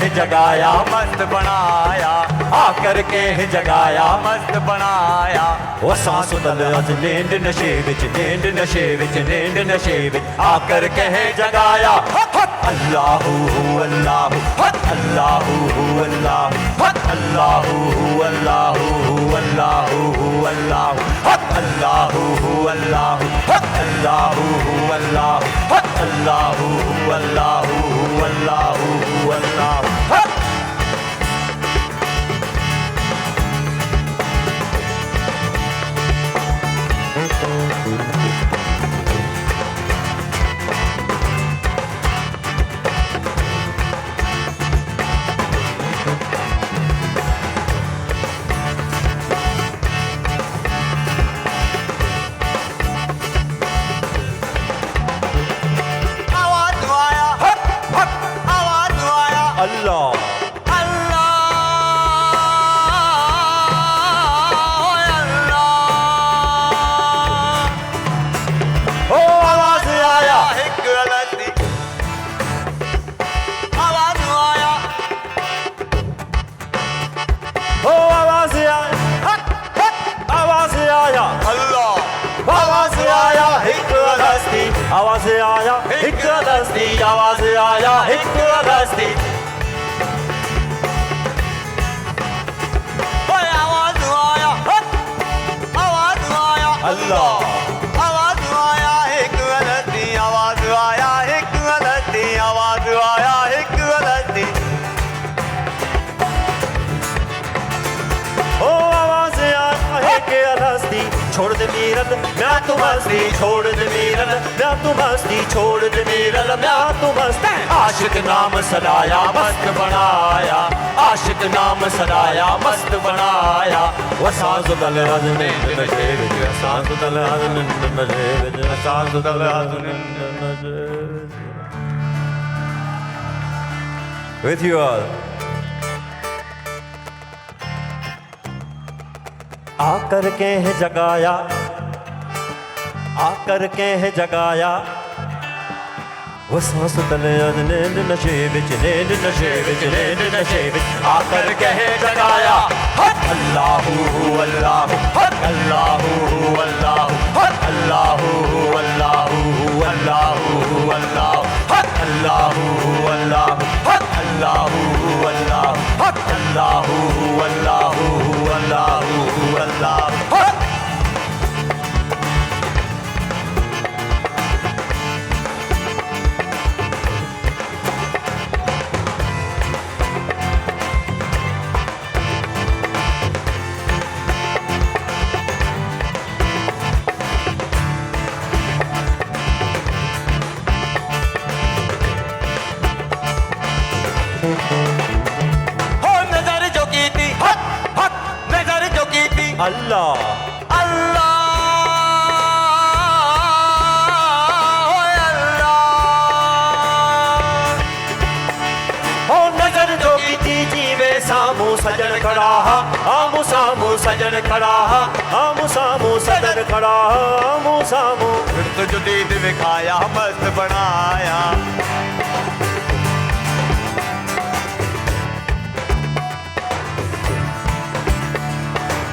ही जगाया मस्त बनाया आकर के ही जगाया मस्त बनाया वो सांस तल अज नींद नशे विच नींद नशे विच नींद नशे विच आकर के ही जगाया अल्लाहू अल्लाहू अल्लाहू अल्लाहू अल्लाहू अल्लाहू अल्लाहू अल्लाहू अल्लाहू अल्लाहू अल्लाहू अल्लाहू अल्लाहू अल्लाहू अल्लाहू Allah आवाज़ आया एक दस्ती आवाज़ आया एक दस्ती आवाज़ आया अल्लाह आवाज़ आया एक दस्ती आवाज़ आया एक दस्ती आवाज़ आया एक दस्ती ओ आवाज़ आया एक दस्ती छोड़ दे मीरन मैं तू मस्ती छोड़ दे मीरन मैं तू मस्ती छोड़ दे मीरन मैं तू मस्ती आशिक नाम सदाया मस्त बनाया आशिक नाम सदाया मस्त बनाया वो सांस दल हज़ने नशे विच सांस दल हज़ने नशे विच सांस दल हज़ने नशे with you all आकर के है जगाया आकर के है जगाया वो सांस तले नींद नशे विच नींद नशे विच नींद नशे विच आकर के है जगाया अल्लाहू अल्लाहू अल्लाहू अल्लाहू अल्लाहू अल्लाहू अल्लाहू अल्लाहू अल्लाहू अल्लाहू अल्लाहू अल्लाहू अल्लाहू अल्लाहू अल्लाहू नजर जो की थी नजर जो की थी अल्लाह अल्लाह हो नजर जो की थी जीवे सामू सजन खड़ा आमू सामू सजन खड़ा आमू सामू सजन खड़ा आमू सामू फिर तो दीद दिखाया मस्त बनाया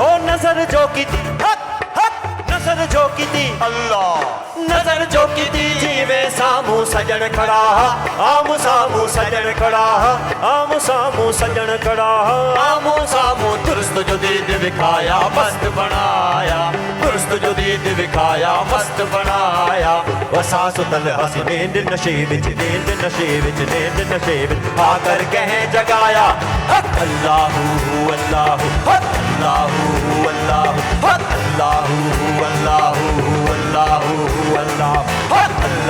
ओ नजर जो की थी नजर जो की थी अल्लाह नजर जो की थी जीवे सामू सजन खड़ा आमू सामू सजन खड़ा आमू सामू सजन खड़ा आमू सामू दुरुस्त जो दीद दिखाया मस्त बनाया दुरुस्त जो दीद दिखाया मस्त बनाया वो सांस तल हसी नींद नशे विच नींद नशे विच नींद नशे विच आकर कहे जगाया अल्लाहू अल्लाहू अल्लाहू अल्लाहू अल्लाहू अल्लाहू अल्लाहू अल्लाहू